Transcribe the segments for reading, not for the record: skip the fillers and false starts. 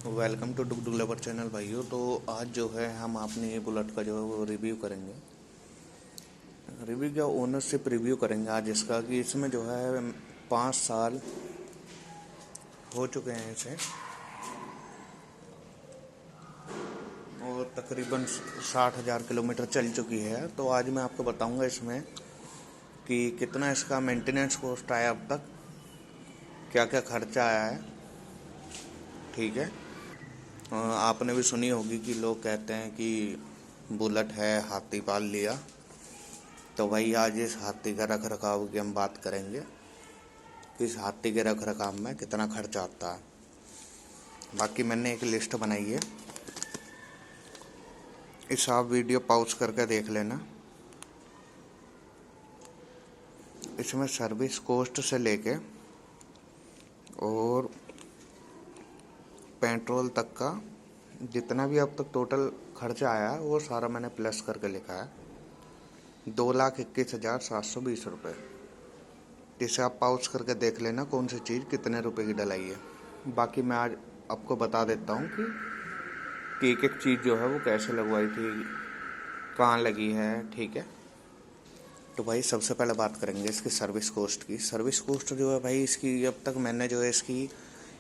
Welcome to डुग डुग lover channel भाइयों। तो आज जो है हम अपने बुलेट का जो है वो रिव्यू करेंगे। रिव्यू क्या, ओनरशिप रिव्यू करेंगे आज इसका, कि इसमें जो है 5 साल हो चुके हैं इसे और तकरीबन 60,000 किलोमीटर चल चुकी है। तो आज मैं आपको बताऊंगा इसमें कि कितना इसका मेंटेनेंस कॉस्ट आया अब तक, क्या क्या खर्चा आया है। ठीक है। आपने भी सुनी होगी कि लोग कहते हैं कि बुलेट है हाथी पाल लिया। तो भाई आज इस हाथी का रख रखाव की हम बात करेंगे कि इस हाथी के रख रखाव में कितना खर्चा आता है। बाकी मैंने एक लिस्ट बनाई है, इस आप वीडियो पॉज करके देख लेना। इसमें सर्विस कॉस्ट से लेके और पेट्रोल तक का जितना भी अब तक टोटल खर्चा आया है वो सारा मैंने प्लस करके लिखा है, 2,21,720 रुपये। इसे आप पाउच करके देख लेना कौन सी चीज़ कितने रुपए की डलाई है। बाकी मैं आज आपको बता देता हूँ कि एक एक चीज़ जो है वो कैसे लगवाई थी, कहाँ लगी है। ठीक है। तो भाई सबसे पहले बात करेंगे इसकी सर्विस कॉस्ट की। सर्विस कॉस्ट जो है भाई इसकी अब तक मैंने जो है इसकी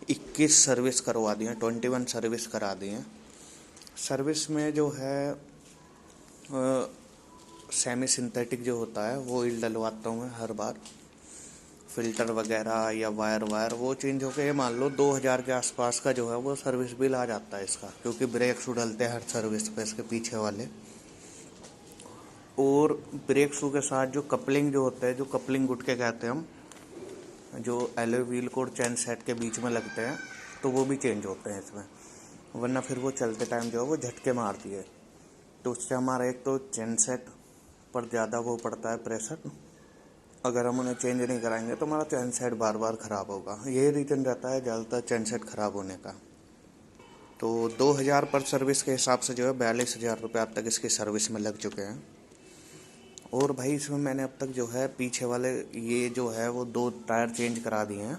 21 सर्विस करवा दी हैं, 21 सर्विस करा दी हैं। सर्विस में जो है सेमी सिंथेटिक जो होता है वो ऑयल डलवाता हूँ मैं हर बार। फिल्टर वगैरह या वायर वो चेंज होके मान लो 2,000 के आसपास का जो है वो सर्विस बिल आ जाता है इसका, क्योंकि ब्रेक शू डलते हैं हर सर्विस पे इसके पीछे वाले। और ब्रेक शू के साथ जो कपलिंग जो होता है, जो कपलिंग गुटके कहते हैं हम, जो एलॉय व्हील कोड चैन सेट के बीच में लगते हैं, तो वो भी चेंज होते हैं इसमें, वरना फिर वो चलते टाइम जो है वो झटके मारती है। तो उससे हमारा एक तो चैन सेट पर ज़्यादा वो पड़ता है प्रेशर। अगर हम उन्हें चेंज नहीं कराएंगे तो हमारा चैन सेट बार बार ख़राब होगा। यही रीज़न रहता है ज़्यादातर चैन सेट ख़राब होने का। तो 2,000 पर सर्विस के हिसाब से जो है 42,000 रुपये अब तक इसकी सर्विस में लग चुके हैं। और भाई इसमें मैंने अब तक जो है पीछे वाले ये जो है वो 2 टायर चेंज करा दिए हैं।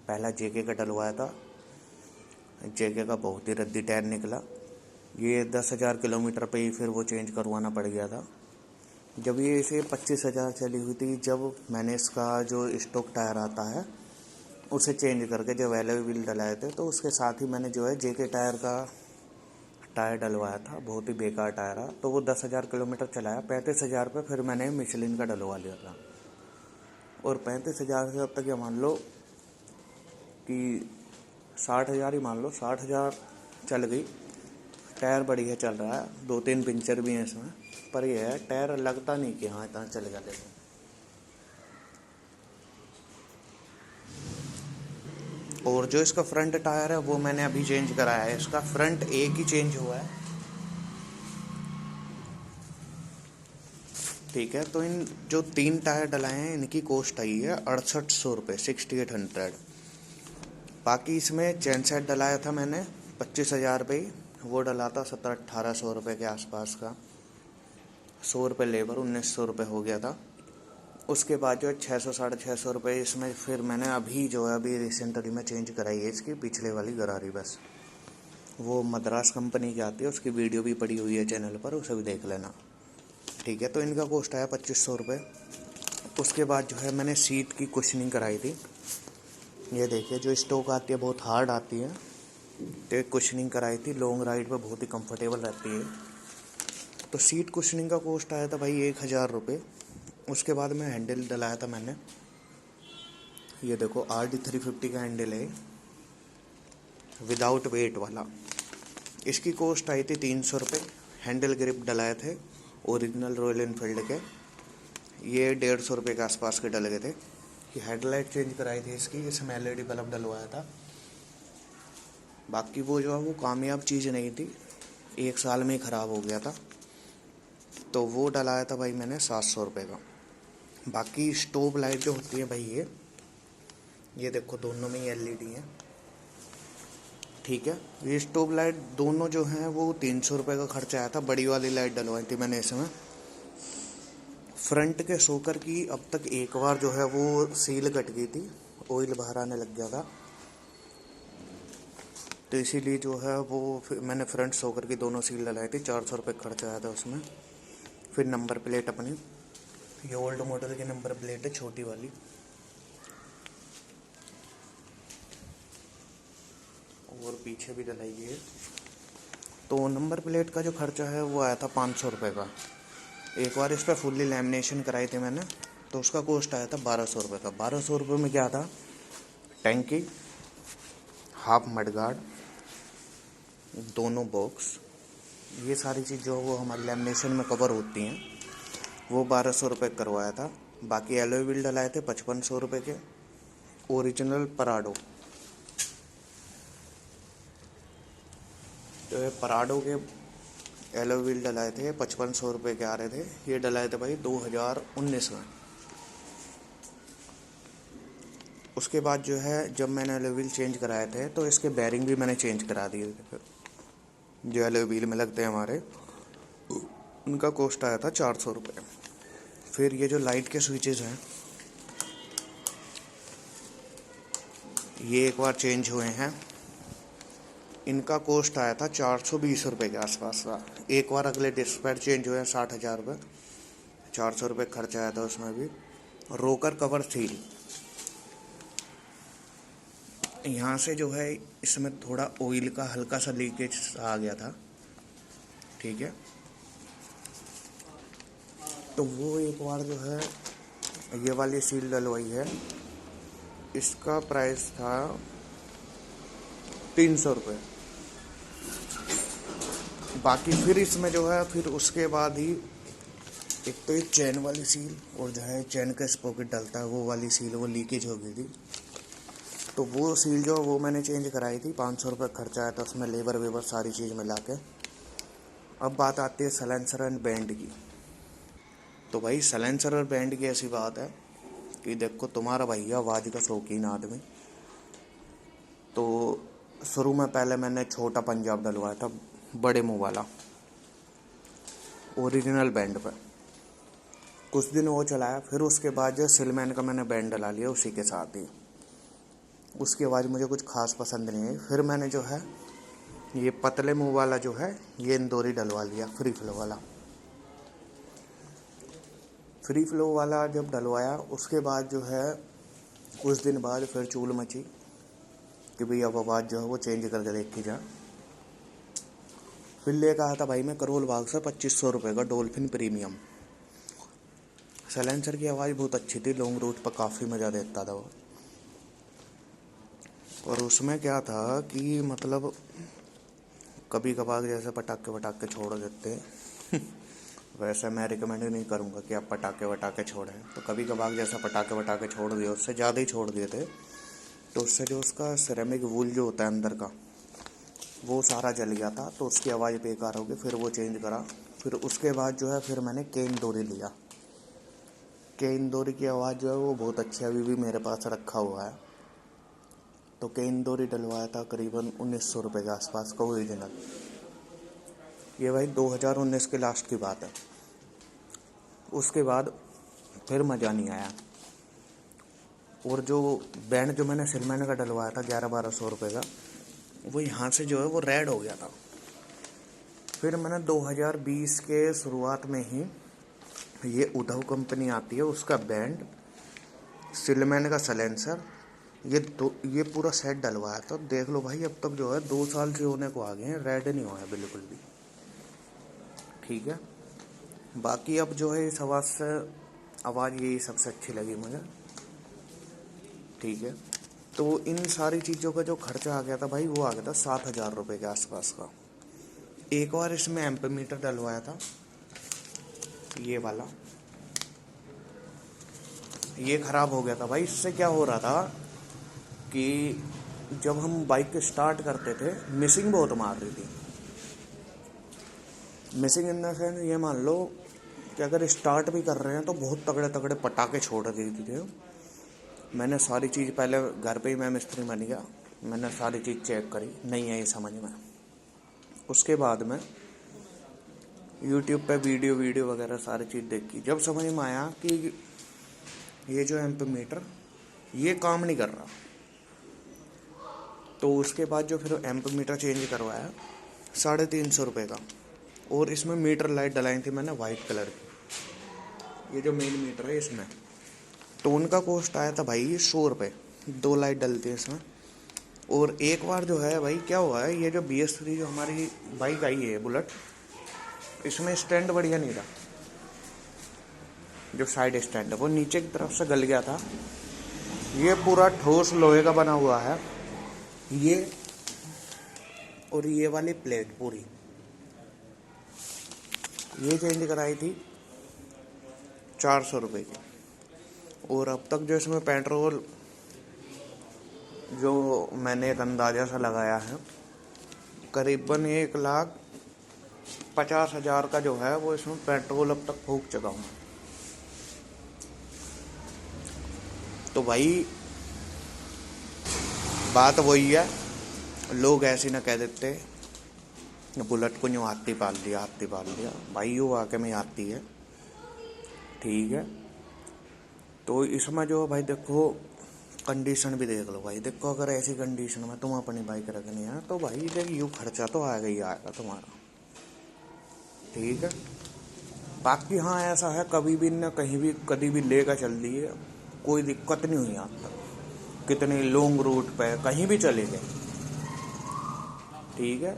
पहला जेके का डलवाया था, जेके का बहुत ही रद्दी टायर निकला। ये 10,000 किलोमीटर पे ही फिर वो चेंज करवाना पड़ गया था। जब ये इसे 25,000 चली हुई थी, जब मैंने इसका जो स्टॉक टायर आता है उसे चेंज करके जब एलॉय व्हील डलाए थे, तो उसके साथ ही मैंने जो है जेके टायर का टायर डलवाया था। बहुत ही बेकार टायर है। तो वो 10,000 किलोमीटर चलाया। 35,000 पे फिर मैंने मिशेलिन का डलवा लिया था। और 35,000 से अब तक ये मान लो कि 60,000 ही मान लो, 60,000 चल गई। टायर बढ़िया चल रहा है, 2-3 पंचर भी हैं इसमें, पर यह है टायर लगता नहीं कि हाँ इतना चलेगा। लेकिन और जो इसका फ्रंट टायर है वो मैंने अभी चेंज कराया है। इसका फ्रंट एक ही चेंज हुआ है। ठीक है। तो इन जो 3 टायर डलाए हैं इनकी कॉस्ट आई है 6800 रुपये, 6800। बाकी इसमें चैन सेट डलाया था मैंने 25,000 रुपये, वो डला था 1700-1800 रुपये के आसपास का। 100 रुपये लेबर, 1900 रुपये हो गया था। उसके बाद जो है 600-650 रुपये इसमें फिर मैंने अभी जो है अभी रिसेंटली में चेंज कराई है इसकी पिछले वाली गरारी। बस वो मद्रास कंपनी की आती है, उसकी वीडियो भी पड़ी हुई है चैनल पर, उसे भी देख लेना। ठीक है। तो इनका कॉस्ट आया 2500 रुपये। उसके बाद जो है मैंने सीट की कुशनिंग कराई थी। ये देखिए जो स्टॉक आती है बहुत हार्ड आती है, तो एक कुशनिंग कराई थी। लॉन्ग राइड पर बहुत ही कंफर्टेबल रहती है। तो सीट कुशनिंग का कॉस्ट आया था भाई 1,000 रुपये। उसके बाद में हैंडल डलाया था मैंने, ये देखो RD350 का हैंडल है विदाउट वेट वाला। इसकी कॉस्ट आई थी 300 रुपये। हैंडल ग्रिप डलाए थे ओरिजिनल रॉयल एनफील्ड के, ये 150 रुपये के आसपास के डल गए थे। कि हेडलाइट चेंज कराई थी इसकी, इसमें LED बल्ब डलवाया था। बाकी वो जो है वो कामयाब चीज़ नहीं थी, 1 साल में ही ख़राब हो गया था। तो वो डलाया था भाई मैंने 700 रुपये का। बाकी स्टॉप लाइट जो होती है भाई ये देखो दोनों में ही LED हैं। ठीक है। ये स्टॉप लाइट दोनों जो हैं वो 300 रुपये का खर्चा आया था। बड़ी वाली लाइट डलवाई थी मैंने इसमें। फ्रंट के शोकर की अब तक एक बार जो है वो सील कट गई थी, ऑयल बाहर आने लग गया था। तो तो इसीलिए जो है वो मैंने फ्रंट शॉकर की दोनों सील डलाई थी, 400 रुपये खर्चा आया था उसमें। फिर नंबर प्लेट अपनी, ये ओल्ड मॉडल की नंबर प्लेट है, छोटी वाली। और पीछे भी डलाई है। तो नंबर प्लेट का जो खर्चा है वो आया था 500 रुपये का। एक बार इस पर फुल्ली लैमिनेशन कराई थी मैंने, तो उसका कॉस्ट आया था 1200 रुपये का। 1200 रुपये में क्या था, टैंकी, हाफ मडगार्ड, दोनों बॉक्स, ये सारी चीज़ जो वो हमारे लैमिनेशन में कवर होती हैं, वो 1200 रुपये करवाया था। बाकी एलॉय व्हील डलाए थे 5500 रुपये के, ओरिजिनल पराडो। तो ये पराडो के एलॉय व्हील डलाए थे 5500 रुपये के आ रहे थे। ये डलाए थे भाई 2019 में। उसके बाद जो है जब मैंने एलॉय व्हील चेंज कराए थे तो इसके बैरिंग भी मैंने चेंज करा दिए थे। फिर जो एलॉय व्हील में लगते हैं हमारे, उनका कॉस्ट आया था 400 रुपये। फिर ये जो लाइट के स्विचेस हैं, ये एक बार चेंज हुए हैं। इनका कॉस्ट आया था 420 रुपये के आसपास का। एक बार अगले डिस्पैच चेंज हुए हैं 60,000 रुपये, 400 रुपये खर्चा आया था उसमें भी। रोकर कवर सील, यहाँ से जो है इसमें थोड़ा ऑयल का हल्का सा लीकेज आ गया था, ठीक है। तो वो एक बार जो है ये वाली सील डलवाई है, इसका प्राइस था 300 रुपये। बाकी फिर इसमें जो है फिर उसके बाद ही एक तो ये चैन वाली सील और जो है चैन का स्पॉकेट डलता है वो वाली सील, वो लीकेज हो गई थी। तो वो सील जो वो मैंने चेंज कराई थी, 500 रुपये खर्चा आया था उसमें, लेबर वेबर सारी चीज़ मिला के। अब बात आती है सलेंसर एंड बैंड की। तो भाई सलेंसर और बैंड की ऐसी बात है कि देखो तुम्हारा भैया आवाज़ का शौकीन आदमी, तो शुरू में पहले मैंने छोटा पंजाब डलवाया था, बड़े मुँह वाला, ओरिजिनल बैंड पर। कुछ दिन वो चलाया, फिर उसके बाद जो सिलमैन का मैंने बैंड डला लिया उसी के साथ ही। उसकी आवाज़ मुझे कुछ खास पसंद नहीं आई। फिर मैंने जो है ये पतले मुँह वाला जो है ये इंदौरी डलवा लिया, फ्री फ्लो वाला। फ्री फ्लो वाला जब डलवाया उसके बाद जो है कुछ दिन बाद फिर चूल मची कि भाई अब आवाज़ जो है वो चेंज करके देखी जा। फिर लेकर आया था भाई मैं करोल बाग से 2500 रुपये का डॉल्फिन प्रीमियम। सलेंसर की आवाज़ बहुत अच्छी थी, लॉन्ग रूट पर काफ़ी मज़ा देता था वो। और उसमें क्या था कि मतलब कभी कभार जैसे पटाखे वटाखे छोड़ देते वैसे मैं रिकमेंड नहीं करूँगा कि आप पटाखे वटाखे छोड़ें, तो कभी कभार जैसा पटाखे वटाखे छोड़ दिए, उससे ज़्यादा ही छोड़ दिए थे, तो उससे जो उसका सिरेमिक वूल जो होता है अंदर का वो सारा जल गया था, तो उसकी आवाज़ बेकार हो गई। फिर वो चेंज करा। फिर उसके बाद जो है फिर मैंने के इंदौरी लिया। के इंदौरी की आवाज़ जो है वो बहुत अच्छी है, अभी भी मेरे पास रखा हुआ है। तो के इंदौरी डलवाया था करीबन 1900 रुपये के आसपास का ओरिजिनल। ये भाई 2019 के लास्ट की बात है। उसके बाद फिर मज़ा नहीं आया। और जो बैंड जो मैंने सिलमैन का डलवाया था 1100-1200 रुपये का, वो यहाँ से जो है वो रेड हो गया था। फिर मैंने 2020 के शुरुआत में ही ये उद्धव कंपनी आती है उसका बैंड, सिलमैन का सलेंसर, ये पूरा सेट डलवाया था। देख लो भाई अब तक जो है 2 साल से होने को आ गए हैं, रेड नहीं हुआ है बिल्कुल भी, ठीक है। बाकी अब जो है इस आवाज़ से आवाज़ यही सबसे अच्छी लगी मुझे, ठीक है। तो इन सारी चीज़ों का जो खर्चा आ गया था भाई वो आ गया था 7000 रुपये के आसपास का। एक बार इसमें एम्पीमीटर डलवाया था, ये वाला, ये ख़राब हो गया था भाई। इससे क्या हो रहा था कि जब हम बाइक स्टार्ट करते थे मिसिंग बहुत मार रही थी। मिसिंग इन द सेंस ये मान लो कि अगर स्टार्ट भी कर रहे हैं तो बहुत तगड़े तगड़े पटाखे छोड़ देती थे। मैंने सारी चीज़ पहले घर पे ही मैं मिस्त्री बन गया, मैंने सारी चीज़ चेक करी, नहीं आई समझ में। उसके बाद में यूट्यूब पे वीडियो वगैरह सारी चीज़ देखी, जब समझ में आया कि ये जो एम्पीमीटर ये काम नहीं कर रहा। तो उसके बाद जो फिर एम्प मीटर चेंज करवाया 350 रुपये का। और इसमें मीटर लाइट डलाई थी मैंने वाइट कलर की, ये जो मेन मीटर है इसमें, तो उनका कॉस्ट आया था भाई 100 रुपये। 2 लाइट डलती है इसमें। और एक बार जो है भाई क्या हुआ है, ये जो BS3 जो हमारी बाइक आई है बुलेट, इसमें स्टैंड बढ़िया नहीं था। जो साइड स्टैंड है वो नीचे की तरफ से गल गया था। ये पूरा ठोस लोहे का बना हुआ है ये, और ये वाली प्लेट पूरी ये चेंज कराई थी 400 रुपये की। और अब तक जो इसमें पेट्रोल जो मैंने एक अंदाज़ा सा लगाया है, करीबन 1,50,000 का जो है वो इसमें पेट्रोल अब तक फूक चुका हूँ। तो भाई बात वही है, लोग ऐसे ना कह देते बुलेट को यूँ हाथी पाल दिया भाई, यूँ वाकई में हाथी है, ठीक है। तो इसमें जो भाई देखो कंडीशन भी देख लो भाई, देखो अगर ऐसी कंडीशन में तुम अपनी बाइक रखनी है तो भाई देख यूँ खर्चा तो आएगा ही आएगा तुम्हारा, ठीक है। बाकी हाँ ऐसा है, कभी भी ना कहीं भी कभी भी लेकर चल दिए, कोई दिक्कत नहीं हुई आज तक। कितने लॉन्ग रूट पे कहीं भी चले गए, ठीक है।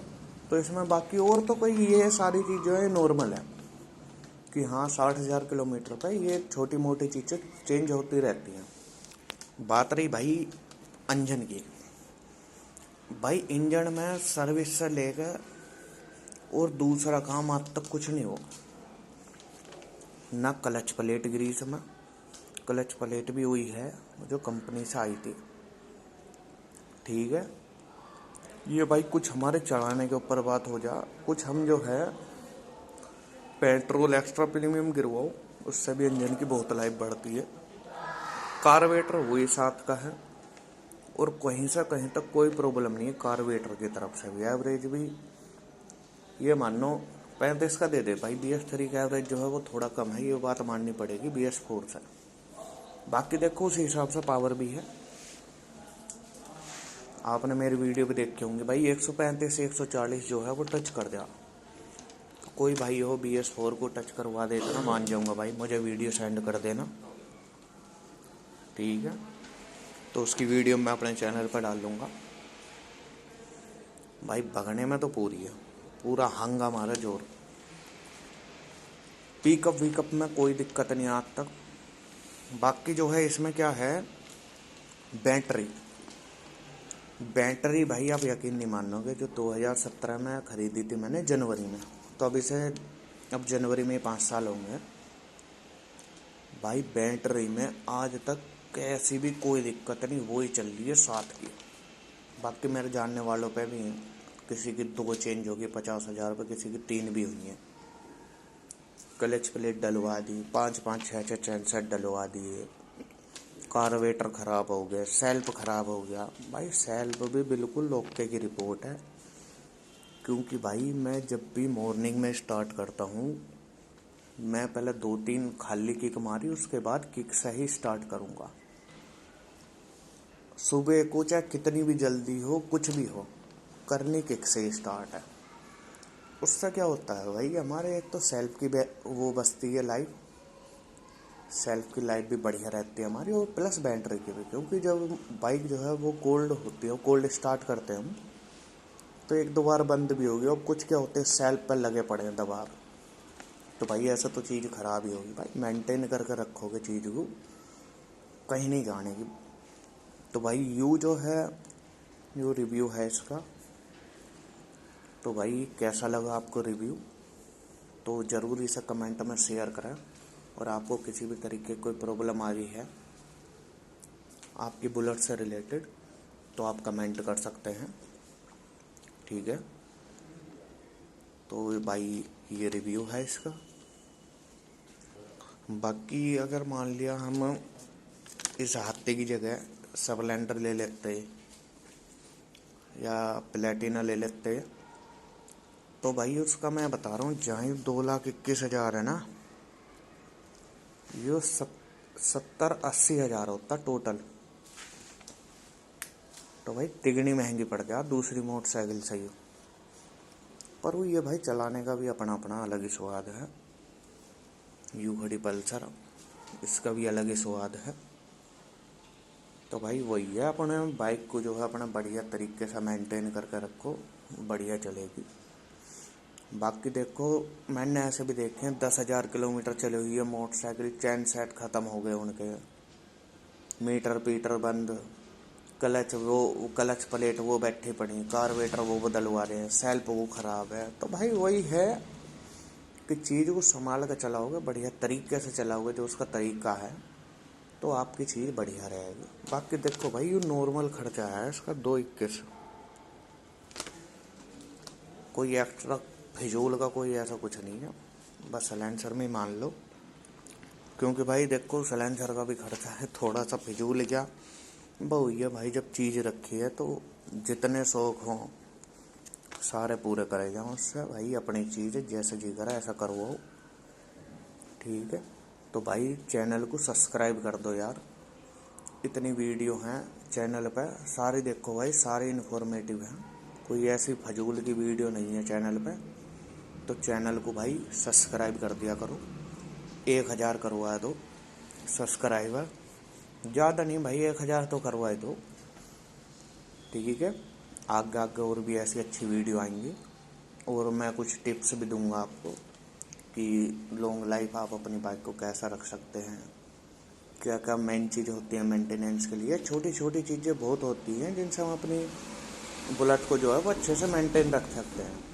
तो इसमें बाकी और तो कोई ये सारी चीज़ें है नॉर्मल है कि हाँ 60,000 किलोमीटर पे ये छोटी मोटी चीज़ें चेंज होती रहती हैं। बात रही भाई इंजन की, भाई इंजन में सर्विस से लेकर और दूसरा काम आज तक कुछ नहीं हो ना। क्लच प्लेट ग्रीस में, क्लच प्लेट भी हुई है जो कंपनी से आई थी, ठीक है। ये भाई कुछ हमारे चढ़ाने के ऊपर बात हो जा, कुछ हम जो है पेट्रोल एक्स्ट्रा प्रीमियम गिरवाओ, उससे भी इंजन की बहुत लाइफ बढ़ती है। कार्बोरेटर वही 7 का है और कहीं से कहीं तक कोई प्रॉब्लम नहीं है कार्बोरेटर की तरफ से भी। एवरेज भी ये मान लो 35 का दे दे भाई, BS3 का एवरेज जो है वो थोड़ा कम है, ये बात माननी पड़ेगी BS4 से। बाकी देखो उसी हिसाब से पावर भी है। आपने मेरी वीडियो भी देखे होंगे भाई, 135 140 जो है वो टच कर दिया। कोई भाई हो BS4 को टच करवा देगा, मान जाऊंगा भाई, मुझे वीडियो सेंड कर देना, ठीक है। तो उसकी वीडियो मैं अपने चैनल पर डाल दूंगा। भाई भगने में तो पूरी है, पूरा हंगा मारा जोर। पिकअप वीकअप में कोई दिक्कत नहीं आज तक। बाकी जो है इसमें क्या है, बैटरी भाई आप यकीन नहीं मानोगे, जो 2017 में खरीदी थी मैंने जनवरी में, तो अब जनवरी में 5 साल होंगे भाई। बैटरी में आज तक कैसी भी कोई दिक्कत नहीं, वही चल रही है 7 की। बाकी मेरे जानने वालों पे भी हैं, किसी की 2 चेंज होगी 50,000 रुपये, किसी की 3 भी हुई हैं। क्लच प्लेट डलवा दी, 5-5 6-6 चैन सेट डलवा दिए। कार्बोरेटर ख़राब हो गया, सेल्फ ख़राब हो गया भाई, सेल्फ भी बिल्कुल ओके की रिपोर्ट है। क्योंकि भाई मैं जब भी मॉर्निंग में स्टार्ट करता हूँ, मैं पहले 2-3 खाली किक मारी, उसके बाद किक से ही स्टार्ट करूँगा। सुबह को चाहे कितनी भी जल्दी हो, कुछ भी हो, करनी किक से ही स्टार्ट है। उससे क्या होता है भाई, हमारे एक तो सेल्फ की वो बचती है लाइफ, सेल्फ की लाइफ भी बढ़िया रहती है हमारी, और प्लस बैटरी की भी। क्योंकि जब बाइक जो है वो कोल्ड होती है, कोल्ड स्टार्ट करते हैं हम, तो 1-2 बार बंद भी होगी। और कुछ क्या होते हैं सेल्फ पर लगे पड़े हैं दबाव, तो भाई ऐसा तो चीज़ ख़राब ही होगी भाई। मेंटेन करके रखोगे चीज़ को, कहीं नहीं जाने की। तो भाई जो है जो रिव्यू है इसका, तो भाई कैसा लगा आपको रिव्यू, तो ज़रूर इसे कमेंट में शेयर करें। और आपको किसी भी तरीके कोई प्रॉब्लम आ रही है आपकी बुलेट से रिलेटेड, तो आप कमेंट कर सकते हैं, ठीक है। तो भाई ये रिव्यू है इसका। बाकी अगर मान लिया हम इस हाथी की जगह स्प्लेंडर ले लेते या प्लेटिना ले लेते, तो भाई उसका मैं बता रहा हूँ, जहाँ 2,21,000 है ना, ये 70-80 हज़ार होता टोटल। तो भाई तिगनी महंगी पड़ गया दूसरी मोटरसाइकिल से ही। पर वो ये भाई चलाने का भी अपना अपना अलग ही स्वाद है। यूं खड़ी पल्सर, इसका भी अलग ही स्वाद है। तो भाई वही है, अपने बाइक को जो है अपना बढ़िया तरीके से मेंटेन करके रखो, बढ़िया चलेगी। बाकी देखो मैंने ऐसे भी देखे हैं 10,000 किलोमीटर चली हुई है मोटरसाइकिल, चैन सेट ख़त्म हो गए उनके, मीटर पीटर बंद, क्लच प्लेट वो बैठी पड़ी, कार्बोरेटर वो बदलवा रहे हैं, सेल्फ वो ख़राब है। तो भाई वही है कि चीज़ को संभाल कर चलाओगे, बढ़िया तरीके से चलाओगे, जो उसका तरीका है, तो आपकी चीज़ बढ़िया रहेगी। बाकी देखो भाई ये नॉर्मल खर्चा है इसका 221, कोई एक्स्ट्रा फिजूल का कोई ऐसा कुछ नहीं है, बस सलेंसर में मान लो। क्योंकि भाई देखो सलेंसर का भी खर्चा है थोड़ा सा फिजूल क्या, वो ये भाई जब चीज़ रखी है तो जितने शौक हों सारे पूरे करे जाओ उससे। भाई अपनी चीज़ जैसे जी करा ऐसा करवाओ, ठीक है। तो भाई चैनल को सब्सक्राइब कर दो यार, इतनी वीडियो हैं चैनल पे, सारी देखो भाई, सारी इन्फॉर्मेटिव हैं, कोई ऐसी फजूल की वीडियो नहीं है चैनल पे। तो चैनल को भाई सब्सक्राइब कर दिया करो, 1,000 करवा दो सब्सक्राइबर, ज़्यादा नहीं भाई 1,000 तो करवा दो, ठीक है। आगे आगे और भी ऐसी अच्छी वीडियो आएंगी, और मैं कुछ टिप्स भी दूंगा आपको कि लॉन्ग लाइफ आप अपनी बाइक को कैसा रख सकते हैं, क्या क्या मेन चीज़ होती है मेंटेनेंस के लिए। छोटी छोटी चीज़ें बहुत होती हैं जिनसे हम अपनी बुलेट को जो है वो अच्छे से मेंटेन रख सकते हैं।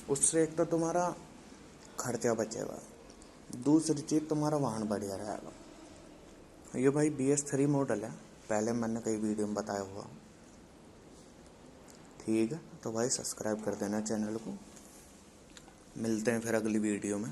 उससे एक तो तुम्हारा खर्चा बचेगा, दूसरी चीज़ तुम्हारा वाहन बढ़िया रहेगा। ये भाई BS3 मॉडल है, पहले मैंने कई वीडियो में बताया हुआ, ठीक है। तो भाई सब्सक्राइब कर देना चैनल को, मिलते हैं फिर अगली वीडियो में।